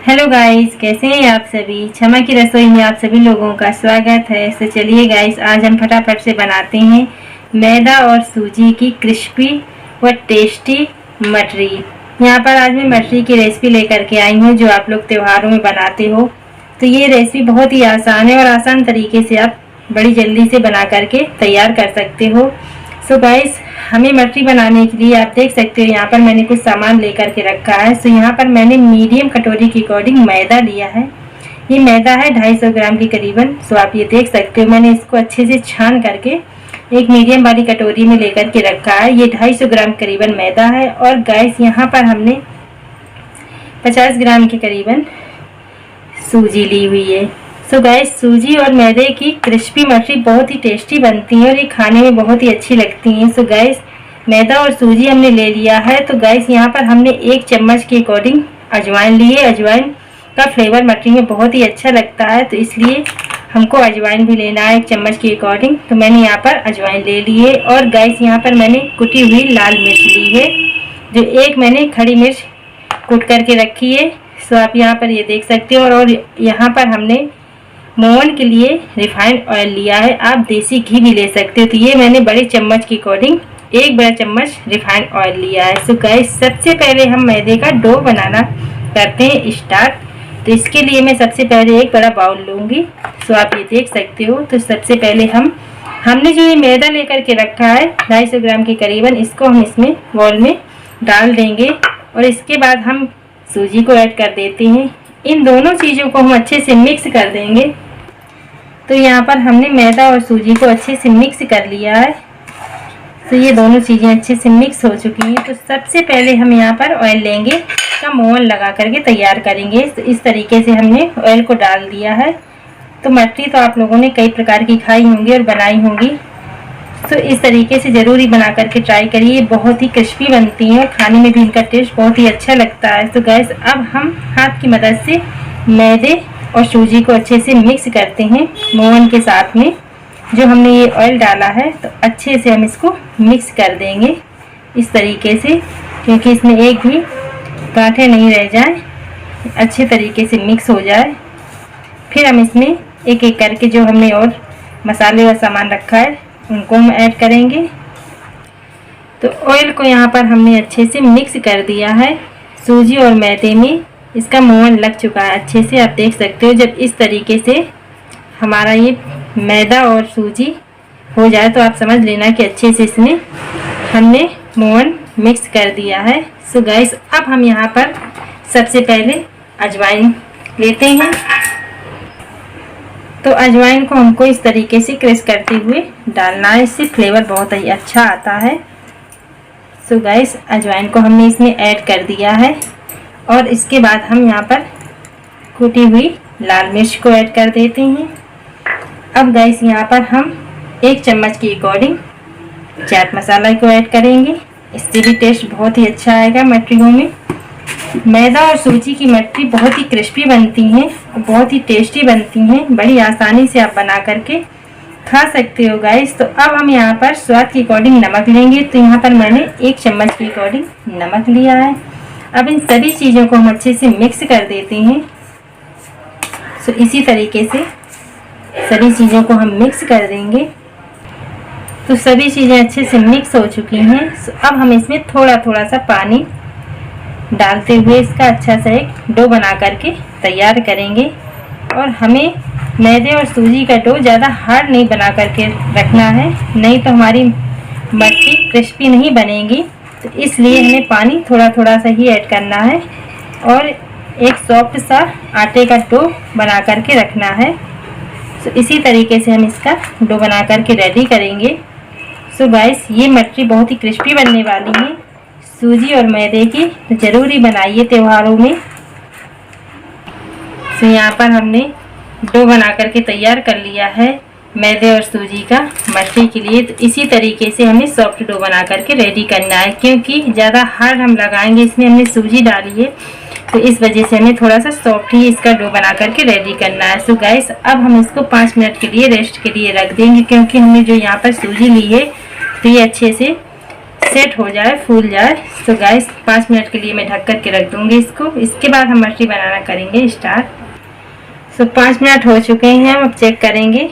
Hello guys, कैसे हैं आप सभी। क्षमा की रसोई में आप सभी लोगों का स्वागत है। तो चलिए गाइस, आज हम फटाफट से बनाते हैं मैदा और सूजी की क्रिस्पी व टेस्टी मटरी। यहाँ पर आज मैं मटरी की रेसिपी लेकर के आई हूँ जो आप लोग त्योहारों में बनाते हो। तो ये रेसिपी बहुत ही आसान है और आसान तरीके से आप बड़ी जल्दी से बना करके तैयार कर सकते हो। सो गाइस, हमें मटरी बनाने के लिए आप देख सकते हो यहाँ पर मैंने कुछ सामान लेकर के रखा है। सो यहाँ पर मैंने मीडियम कटोरी के अकॉर्डिंग मैदा लिया है। ये मैदा है 250 ग्राम की करीबन। सो आप ये देख सकते हो मैंने इसको अच्छे से छान करके एक मीडियम वाली कटोरी में लेकर के रखा है। ये 250 ग्राम करीबन मैदा है। और गाइस, यहाँ पर हमने 50 ग्राम के करीबन सूजी ली हुई है। सो गाइस, सूजी और मैदे की क्रिस्पी मटरी बहुत ही टेस्टी बनती है और ये खाने में बहुत ही अच्छी लगती हैं। सो गाइस, मैदा और सूजी हमने ले लिया है। तो गाइस, यहाँ पर हमने 1 चम्मच के अकॉर्डिंग अजवाइन ली है। अजवाइन का फ्लेवर मटरी में बहुत ही अच्छा लगता है, तो इसलिए हमको अजवाइन भी लेना है 1 चम्मच के अकॉर्डिंग। तो मैंने यहाँ पर अजवाइन ले ली है। और गाइस, यहाँ पर मैंने कुटी हुई लाल मिर्च ली है, जो एक मैंने खड़ी मिर्च कूट करके रखी है। सो आप यहाँ पर ये देख सकते हो। और यहाँ पर हमने मोहन के लिए रिफाइंड ऑयल लिया है। आप देसी घी भी ले सकते हो। तो ये मैंने बड़े चम्मच के अकॉर्डिंग 1 बड़ा चम्मच रिफाइंड ऑयल लिया है। सो गाइस, सबसे पहले हम मैदे का डो बनाना करते हैं स्टार्ट। तो इसके लिए मैं सबसे पहले एक बड़ा बाउल लूँगी। सो आप ये देख सकते हो। तो सबसे पहले हमने जो ये मैदा लेकर के रखा है 250 ग्राम के करीबन, इसको हम इसमें बाउल में डाल देंगे। और इसके बाद हम सूजी को ऐड कर देते हैं। इन दोनों चीज़ों को हम अच्छे से मिक्स कर देंगे। तो यहाँ पर हमने मैदा और सूजी को अच्छे से मिक्स कर लिया है। तो ये दोनों चीज़ें अच्छे से मिक्स हो चुकी हैं। तो सबसे पहले हम यहाँ पर ऑयल लेंगे, का मोहन लगा करके तैयार करेंगे। तो इस तरीके से हमने ऑयल को डाल दिया है। तो मटरी तो आप लोगों ने कई प्रकार की खाई होंगी और बनाई होंगी। तो इस तरीके से ज़रूर ही बना करके ट्राई करिए, बहुत ही क्रिस्पी बनती हैं और खाने में भी इनका टेस्ट बहुत ही अच्छा लगता है। तो गैस, अब हम हाथ की मदद से मैदे और सूजी को अच्छे से मिक्स करते हैं मोहन के साथ में जो हमने ये ऑयल डाला है। तो अच्छे से हम इसको मिक्स कर देंगे इस तरीके से, क्योंकि इसमें एक भी गांठें नहीं रह जाए, अच्छे तरीके से मिक्स हो जाए। फिर हम इसमें एक एक करके जो हमने और मसाले व सामान रखा है उनको हम ऐड करेंगे। तो ऑयल को यहाँ पर हमने अच्छे से मिक्स कर दिया है। सूजी और मैदे में इसका मोहन लग चुका है अच्छे से, आप देख सकते हो। जब इस तरीके से हमारा ये मैदा और सूजी हो जाए तो आप समझ लेना कि अच्छे से इसमें हमने मोहन मिक्स कर दिया है। सो गाइस, अब हम यहाँ पर सबसे पहले अजवाइन लेते हैं। तो अजवाइन को हमको इस तरीके से क्रश करते हुए डालना है, इससे फ्लेवर बहुत ही अच्छा आता है। सो गाइस, अजवाइन को हमने इसमें ऐड कर दिया है। और इसके बाद हम यहाँ पर कुटी हुई लाल मिर्च को ऐड कर देते हैं। अब गाइस, यहाँ पर हम 1 चम्मच के अकॉर्डिंग चाट मसाला को ऐड करेंगे, इससे भी टेस्ट बहुत ही अच्छा आएगा मटरियों में। मैदा और सूजी की मटरी बहुत ही क्रिस्पी बनती हैं और बहुत ही टेस्टी बनती हैं। बड़ी आसानी से आप बना करके खा सकते हो गाइस। तो अब हम यहाँ पर स्वाद के अकॉर्डिंग नमक लेंगे। तो यहाँ पर मैंने 1 चम्मच के अकॉर्डिंग नमक लिया है। अब इन सभी चीज़ों को हम अच्छे से मिक्स कर देते हैं। तो इसी तरीके से सभी चीज़ों को हम मिक्स कर देंगे। तो सभी चीज़ें अच्छे से मिक्स हो चुकी हैं। तो अब हम इसमें थोड़ा थोड़ा सा पानी डालते हुए इसका अच्छा सा एक डो बना करके तैयार करेंगे। और हमें मैदे और सूजी का डो ज़्यादा हार्ड नहीं बना करके रखना है, नहीं तो हमारी मटरी क्रिस्पी नहीं बनेगी। तो इसलिए हमें पानी थोड़ा थोड़ा सा ही ऐड करना है और एक सॉफ्ट सा आटे का डो बना करके रखना है। तो इसी तरीके से हम इसका डो बना करके रेडी करेंगे। सो गाइस, ये मटरी बहुत ही क्रिस्पी बनने वाली है सूजी और मैदे की। तो ज़रूर ही बनाइए त्योहारों में। तो यहाँ पर हमने डो बना करके तैयार कर लिया है मैदे और सूजी का मटरी के लिए। तो इसी तरीके से हमें सॉफ्ट डो बना करके रेडी करना है, क्योंकि ज़्यादा हार्ड हम लगाएंगे, इसमें हमने सूजी डाली है। तो इस वजह से हमें थोड़ा सा सॉफ्ट ही इसका डो बना करके रेडी करना है। सो गाइस, अब हम इसको 5 मिनट के लिए रेस्ट के लिए रख देंगे, क्योंकि हमने जो यहाँ पर सूजी ली है तो ये अच्छे से सेट हो जाए, फूल जाए। तो गाइस 5 मिनट के लिए मैं ढक कर के रख दूंगी इसको। इसके बाद हम मटरी बनाना करेंगे स्टार्ट। तो 5 मिनट हो चुके हैं, अब चेक करेंगे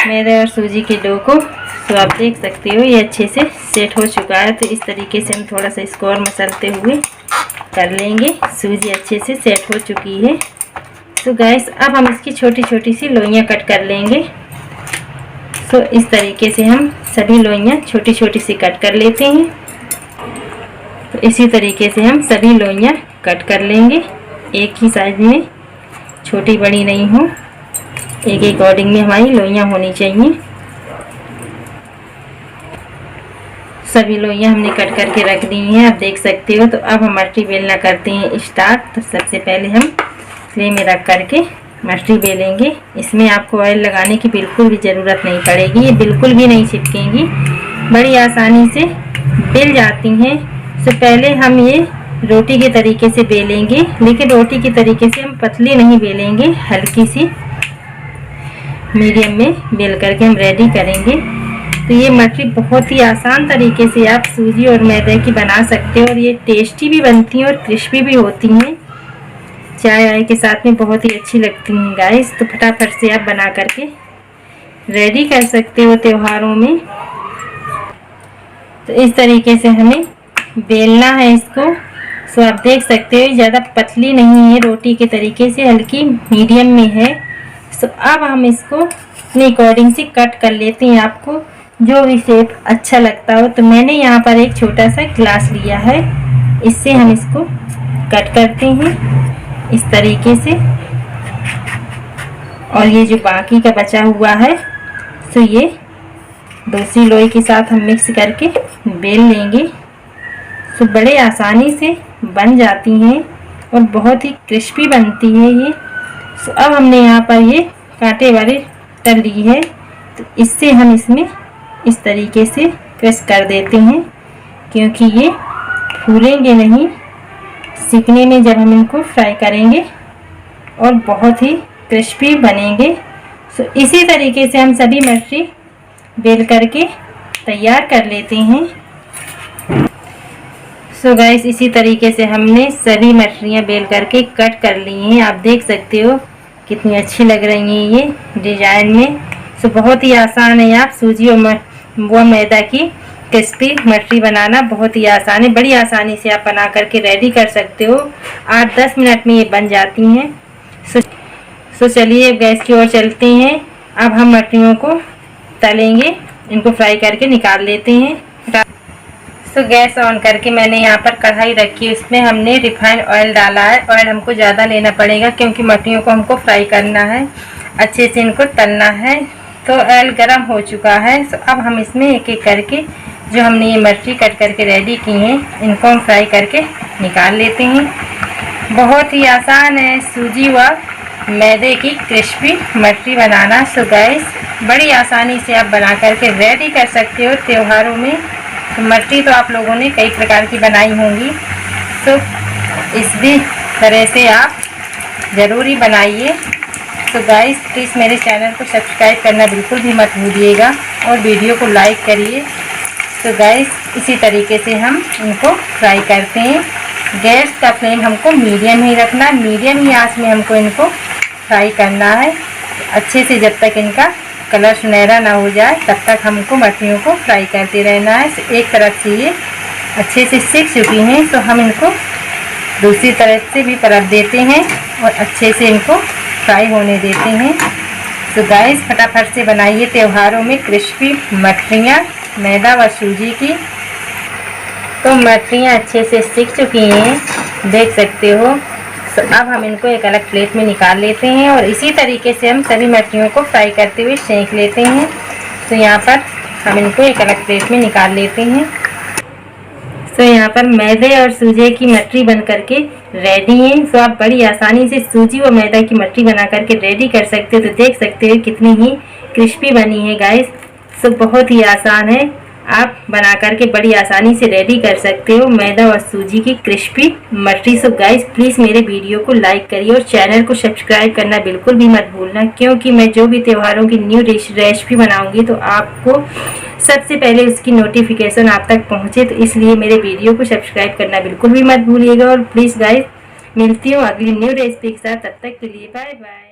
मैदे और सूजी के डो को। तो आप देख सकते हो ये अच्छे से सेट हो चुका है। तो इस तरीके से हम थोड़ा सा इसको और मसलते हुए कर लेंगे। सूजी अच्छे से सेट हो चुकी है। तो गाइस अब हम इसकी छोटी छोटी सी लोइयां कट कर लेंगे। तो इस तरीके से हम सभी लोइयां छोटी छोटी सी कट कर लेते हैं। तो इसी तरीके से हम सभी लोइयां कट कर लेंगे, एक ही साइज में, छोटी बड़ी नहीं हो, एक एक अकॉर्डिंग में हमारी लोइयां होनी चाहिए। सभी लोइयां हमने कट करके रख दी हैं, आप देख सकते हो। तो अब हम मटरी बेलना करते हैं स्टार्ट। तो सबसे पहले हम ट्रे में रख करके मटरी बेलेंगे। इसमें आपको ऑयल लगाने की बिल्कुल भी ज़रूरत नहीं पड़ेगी, ये बिल्कुल भी नहीं चिपकेंगी, बड़ी आसानी से बेल जाती हैं। तो पहले हम ये रोटी के तरीके से बेलेंगे, लेकिन रोटी के तरीके से हम पतली नहीं बेलेंगे, हल्की सी मीडियम में बेल करके हम रेडी करेंगे। तो ये मटरी बहुत ही आसान तरीके से आप सूजी और मैदे की बना सकते हो, और ये टेस्टी भी बनती हैं और क्रिस्पी भी होती हैं। चाय वाय के साथ में बहुत ही अच्छी लगती हैं गाइस। तो फटाफट से आप बना करके रेडी कर सकते हो त्योहारों में। तो इस तरीके से हमें बेलना है इसको। तो आप देख सकते हो ज़्यादा पतली नहीं है, रोटी के तरीके से हल्की मीडियम में है। तो अब हम इसको अपने अकॉर्डिंग से कट कर लेते हैं, आपको जो भी शेप अच्छा लगता हो। तो मैंने यहाँ पर एक छोटा सा ग्लास लिया है, इससे हम इसको कट करते हैं इस तरीके से। और ये जो बाकी का बचा हुआ है, तो ये दूसरी लोई के साथ हम मिक्स करके बेल लेंगे। तो बड़े आसानी से बन जाती हैं और बहुत ही क्रिस्पी बनती है ये। तो अब हमने यहाँ पर ये कांटे वाली तल ली है, तो इससे हम इसमें इस तरीके से प्रेस कर देते हैं, क्योंकि ये फूलेंगे नहीं सीखने में जब हम इनको फ्राई करेंगे, और बहुत ही क्रिस्पी बनेंगे। तो इसी तरीके से हम सभी मटरी बेल करके तैयार कर लेते हैं। सो गाइस इसी तरीके से हमने सभी मटरियाँ बेल करके कट कर ली हैं। आप देख सकते हो कितनी अच्छी लग रही हैं ये डिजाइन में। सो बहुत ही आसान है, आप सूजी और मैदा की क्रिस्पी मटरी बनाना बहुत ही आसान है, बड़ी आसानी से आप बना करके रेडी कर सकते हो। 8-10 मिनट में ये बन जाती हैं। सो चलिए गैस की ओर चलते हैं। अब हम मटरियों को तलेंगे, इनको फ्राई करके निकाल लेते हैं। तो गैस ऑन करके मैंने यहाँ पर कढ़ाई रखी है, उसमें हमने रिफाइंड ऑयल डाला है। ऑयल हमको ज़्यादा लेना पड़ेगा, क्योंकि मटरियों को हमको फ्राई करना है, अच्छे से इनको तलना है। तो ऑयल गर्म हो चुका है। तो अब हम इसमें एक एक करके जो हमने ये मटरी कट करके रेडी की हैं, इनको हम फ्राई करके निकाल लेते हैं। बहुत ही आसान है सूजी व मैदे की क्रिस्पी मटरी बनाना। सो गाइस बड़ी आसानी से आप बना करके रेडी कर सकते हो त्योहारों में। तो मटरी तो आप लोगों ने कई प्रकार की बनाई होंगी, तो इस भी तरह से आप ज़रूरी बनाइए। तो गाइस प्लीज़ मेरे चैनल को सब्सक्राइब करना बिल्कुल भी मत भूलिएगा, और वीडियो को लाइक करिए। तो गाइस इसी तरीके से हम इनको फ्राई करते हैं। गैस का फ्लेम हमको मीडियम ही रखना, मीडियम ही आंच में हमको इनको फ्राई करना है अच्छे से, जब तक इनका कलर सुनहरा ना हो जाए तब तक हमको मटरियों को फ्राई करते रहना है। तो एक तरफ से ये अच्छे से सिक चुकी हैं, तो हम इनको दूसरी तरफ से भी परत देते हैं और अच्छे से इनको फ्राई होने देते हैं। तो गाइस फटाफट से बनाइए त्योहारों में क्रिस्पी मटरियाँ मैदा व सूजी की। तो मटरियाँ अच्छे से सिक चुकी हैं, देख सकते हो। तो अब हम इनको एक अलग प्लेट में निकाल लेते हैं, और इसी तरीके से हम सभी मटरियों को फ्राई करते हुए सेंक लेते हैं। तो यहाँ पर हम इनको एक अलग प्लेट में निकाल लेते हैं। तो यहाँ पर मैदे और सूजी की मटरी बन करके रेडी है। तो आप बड़ी आसानी से सूजी और मैदा की मटरी बना करके रेडी कर सकते हो। तो देख सकते हो कितनी ही क्रिस्पी बनी है गाइस। तो बहुत ही आसान है, आप बना करके बड़ी आसानी से रेडी कर सकते हो मैदा और सूजी की क्रिस्पी मटरी। सो गाइस प्लीज़ मेरे वीडियो को लाइक करिए और चैनल को सब्सक्राइब करना बिल्कुल भी मत भूलना, क्योंकि मैं जो भी त्योहारों की न्यू रेसिपी बनाऊंगी तो आपको सबसे पहले उसकी नोटिफिकेशन आप तक पहुंचे। तो इसलिए मेरे वीडियो को सब्सक्राइब करना बिल्कुल भी मत भूलिएगा। और प्लीज़ गाइस मिलती हूँ अगली न्यू रेसिपी के साथ, तब तक के लिए बाय बाय।